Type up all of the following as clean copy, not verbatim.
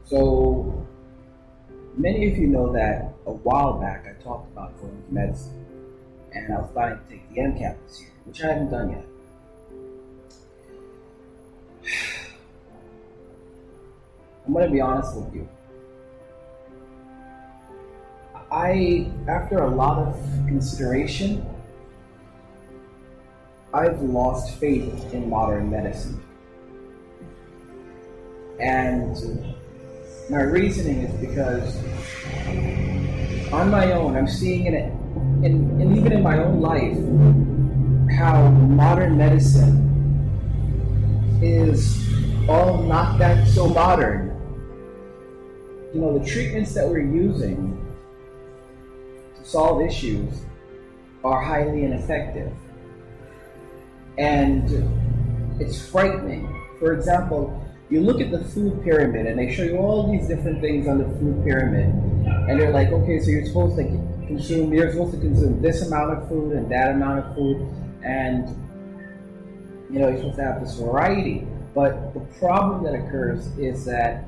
So many of you know that a while back I talked about going to medicine, and I was planning to take the MCAT this year, which I haven't done yet. I'm going to be honest with you. After a lot of consideration, I've lost faith in modern medicine. And my reasoning is because on my own, I'm seeing it, and even in my own life, how modern medicine is all not that so modern. You know, the treatments that we're using to solve issues are highly ineffective. And it's frightening. For example, you look at the food pyramid and they show you all these different things on the food pyramid, and they're like, okay, so you're supposed to consume this amount of food and that amount of food, and you know, you're supposed to have this variety. But the problem that occurs is that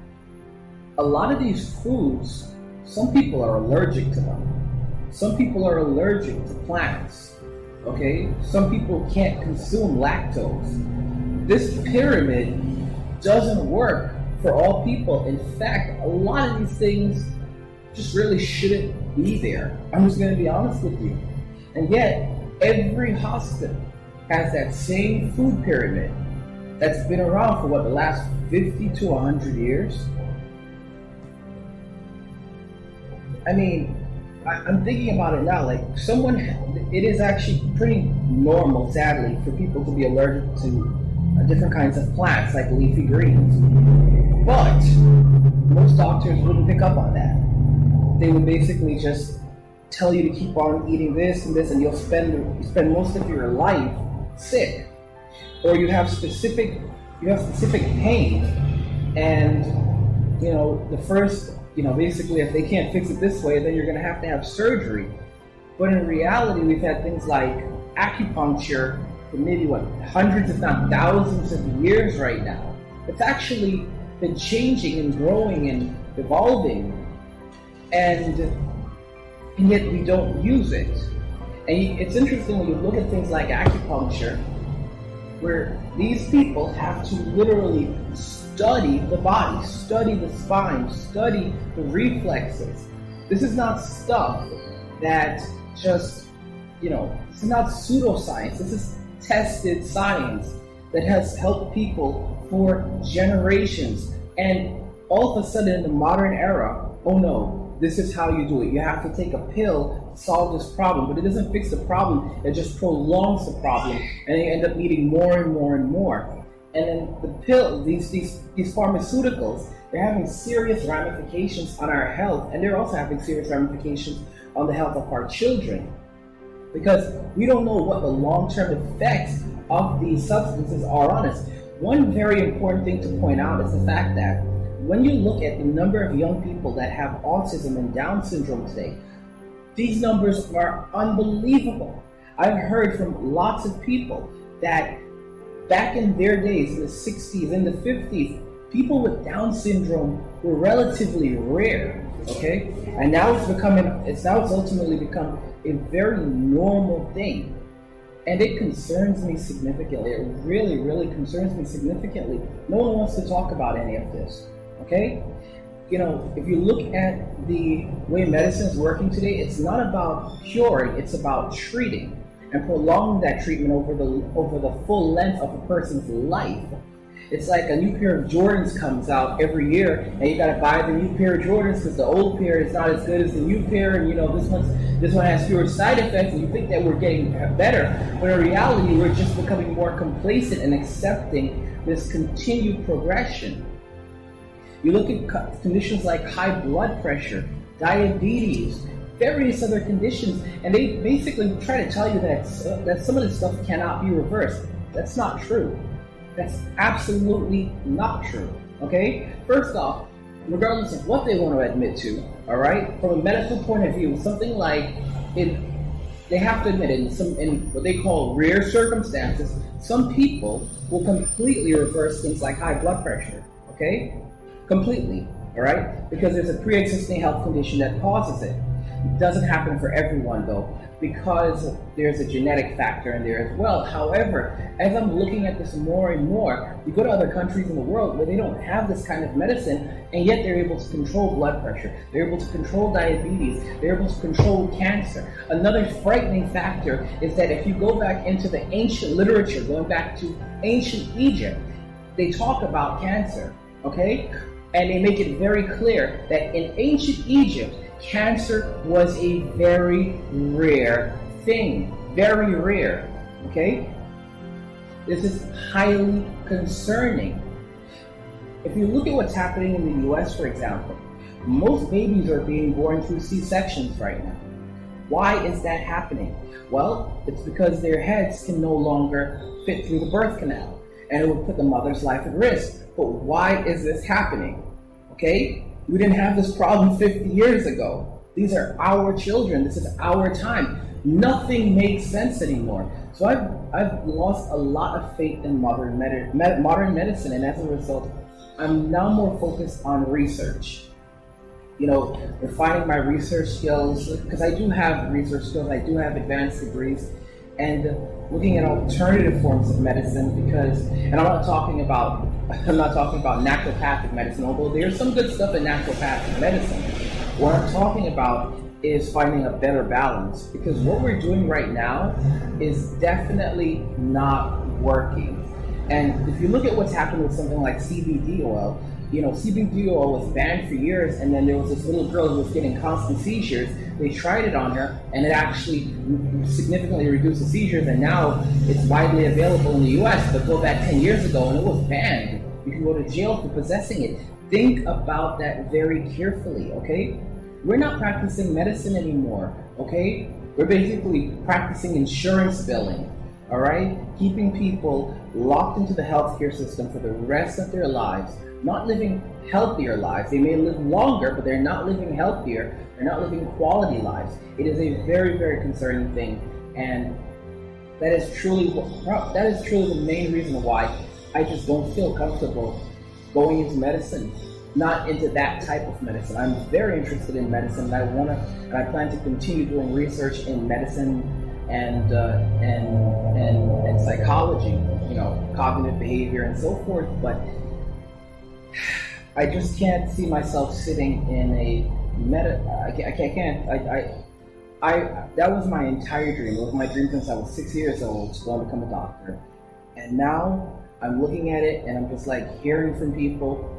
a lot of these foods, some people are allergic to them. Some people are allergic to plants. Okay? Some people can't consume lactose. This pyramid doesn't work for all people. In fact, a lot of these things just really shouldn't be there. I'm just going to be honest with you. And yet, every hospital has that same food pyramid that's been around for the last 50 to 100 years. I mean, I'm thinking about it now, like it is actually pretty normal, sadly, for people to be allergic to different kinds of plants, like leafy greens. But most doctors wouldn't pick up on that. They would basically just tell you to keep on eating this and this, and you'll spend most of your life sick. Or you have specific pain, and you know, the first, you know, basically if they can't fix it this way, then you're going to have surgery. But in reality, we've had things like acupuncture for maybe hundreds if not thousands of years right now. It's actually been changing and growing and evolving, and yet we don't use it. And it's interesting when you look at things like acupuncture, where these people have to literally study the body, study the spine, study the reflexes. This is not stuff that just, you know, this is not pseudoscience. This is tested science that has helped people for generations. And all of a sudden in the modern era, oh no, this is how you do it. You have to take a pill to solve this problem, but it doesn't fix the problem. It just prolongs the problem, and you end up needing more and more and more. And then the pill, these pharmaceuticals, they're having serious ramifications on our health, and they're also having serious ramifications on the health of our children, because we don't know what the long-term effects of these substances are on us. One very important thing to point out is the fact that when you look at the number of young people that have autism and Down syndrome today, these numbers are unbelievable. I've heard from lots of people that back in their days, in the 60s, in the 50s, people with Down syndrome were relatively rare, okay? And now it's ultimately become a very normal thing. And it concerns me significantly. It really, really concerns me significantly. No one wants to talk about any of this, okay? You know, if you look at the way medicine is working today, it's not about curing, it's about treating and prolonging that treatment over the full length of a person's life. It's like a new pair of Jordans comes out every year, and you gotta buy the new pair of Jordans because the old pair is not as good as the new pair, and you know, this one has fewer side effects, and you think that we're getting better, but in reality, we're just becoming more complacent and accepting this continued progression. You look at conditions like high blood pressure, diabetes, various other conditions, and they basically try to tell you that some of this stuff cannot be reversed. That's not true. That's absolutely not true, okay? First off, regardless of what they want to admit to, all right, from a medical point of view, something like they have to admit in what they call rare circumstances, some people will completely reverse things like high blood pressure, okay? Completely. all right? Because there's a pre-existing health condition that causes it. It doesn't happen for everyone though, because there's a genetic factor in there as well. However, as I'm looking at this more and more, you go to other countries in the world where they don't have this kind of medicine, and yet they're able to control blood pressure, they're able to control diabetes, they're able to control cancer. Another frightening factor is that if you go back into the ancient literature, going back to ancient Egypt, they talk about cancer, okay? And they make it very clear that in ancient Egypt, cancer was a very rare thing, very rare, okay? This is highly concerning. If you look at what's happening in the US, for example, most babies are being born through C-sections right now. Why is that happening? Well, it's because their heads can no longer fit through the birth canal, and it would put the mother's life at risk. But why is this happening? Okay? We didn't have this problem 50 years ago. These are our children. This is our time. Nothing makes sense anymore. So I've lost a lot of faith in modern medicine, and as a result, I'm now more focused on research. You know, refining my research skills, because I do have research skills, I do have advanced degrees, and looking at alternative forms of medicine, because, and I'm not talking about naturopathic medicine, although there's some good stuff in naturopathic medicine. What I'm talking about is finding a better balance, because what we're doing right now is definitely not working. And if you look at what's happened with something like CBD oil, you know, CBD oil was banned for years, and then there was this little girl who was getting constant seizures. They tried it on her, and it actually significantly reduced the seizures, and now it's widely available in the US, but go back 10 years ago and it was banned. You can go to jail for possessing it. Think about that very carefully, okay? We're not practicing medicine anymore, okay? We're basically practicing insurance billing, all right? Keeping people locked into the healthcare system for the rest of their lives, not living healthier lives. They may live longer, but they're not living healthier. They're not living quality lives. It is a very, very concerning thing, and that is truly the main reason why I just don't feel comfortable going into medicine, not into that type of medicine. I'm very interested in medicine, and I plan to continue doing research in medicine and psychology, you know, cognitive behavior and so forth, but I just can't see myself sitting in a that was my entire dream. It was my dream since I was 6 years old to go and become a doctor. And now I'm looking at it and I'm just like hearing from people.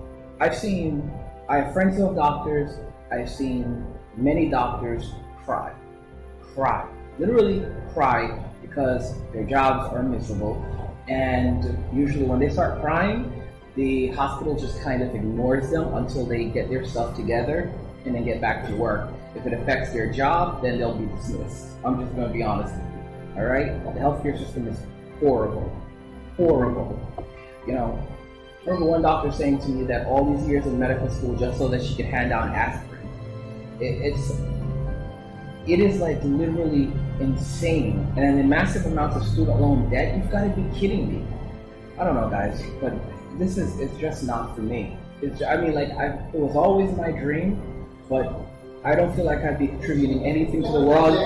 I have friends who have doctors. I've seen many doctors cry, literally cry, because their jobs are miserable. And usually when they start crying, the hospital just kind of ignores them until they get their stuff together and then get back to work. If it affects their job, then they'll be dismissed. I'm just going to be honest with you, all right? The healthcare system is horrible. You know, I remember one doctor saying to me that all these years in medical school just so that she could hand out aspirin. It is like literally insane. And then the massive amounts of student loan debt, you've got to be kidding me. I don't know, guys, but it's just not for me. It was always my dream, but I don't feel like I'd be contributing anything to the world.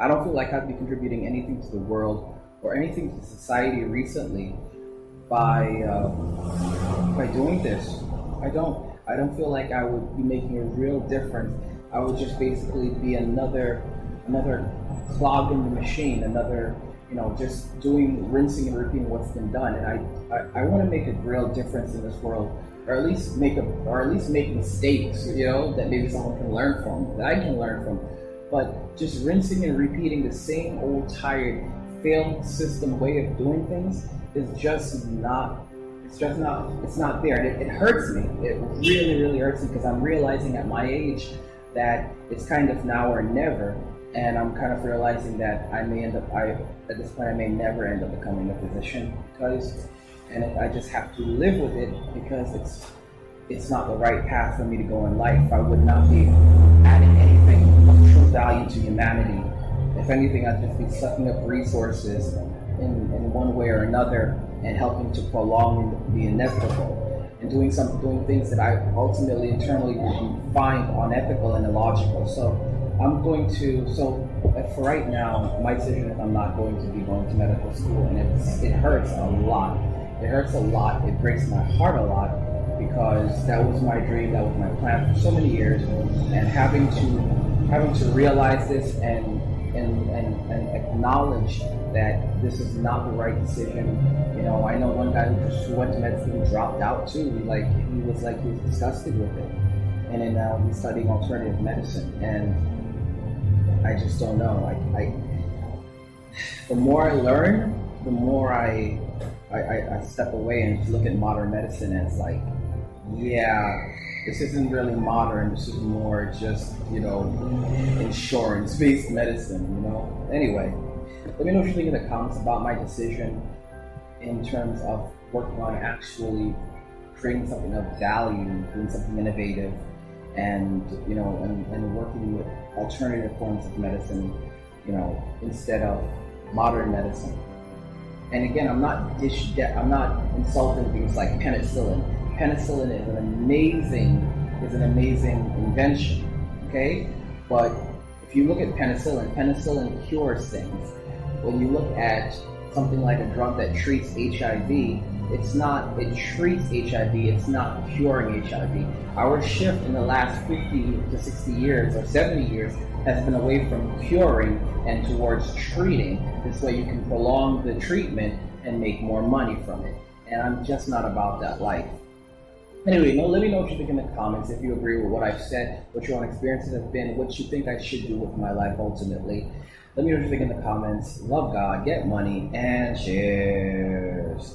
I don't feel like I'd be contributing anything to the world or anything to society recently by doing this. I don't feel like I would be making a real difference. I would just basically be another clog in the machine, another, you know, just doing, rinsing and repeating what's been done. And I want to make a real difference in this world, or at least make mistakes, you know, that maybe someone can learn from, that I can learn from. But just rinsing and repeating the same old tired, failed system way of doing things is just not. It's not there. It hurts me. It really, really hurts me, because I'm realizing at my age that it's kind of now or never. And I'm kind of realizing that at this point I may never end up becoming a physician, I just have to live with it, because it's not the right path for me to go in life. I would not be adding anything of true value to humanity. If anything, I'd just be sucking up resources in one way or another, and helping to prolong the inevitable, and doing things that I ultimately internally would find unethical and illogical. So for right now, my decision is I'm not going to be going to medical school, and it hurts a lot. It hurts a lot. It breaks my heart a lot, because that was my dream, that was my plan for so many years, and having to realize this and acknowledge that this is not the right decision. You know, I know one guy who went to med school, dropped out too. He was disgusted with it, and then now he's studying alternative medicine. And I just don't know. The more I learn, the more I step away and look at modern medicine as like, yeah, this isn't really modern. This is more just, insurance-based medicine, Anyway, let me know what you think in the comments about my decision in terms of working on actually creating something of value, doing something innovative, and working with alternative forms of medicine, instead of modern medicine. And again, I'm not insulting things like penicillin. Penicillin is an amazing invention, okay? But if you look at penicillin cures things. When you look at something like a drug that treats HIV, it treats HIV, it's not curing HIV. Our shift in the last 50 to 60 years or 70 years has been away from curing and towards treating. This way you can prolong the treatment and make more money from it. And I'm just not about that life. Anyway, let me know what you think in the comments, if you agree with what I've said, what your own experiences have been, what you think I should do with my life ultimately. Let me know what you think in the comments. Love God, get money, and cheers.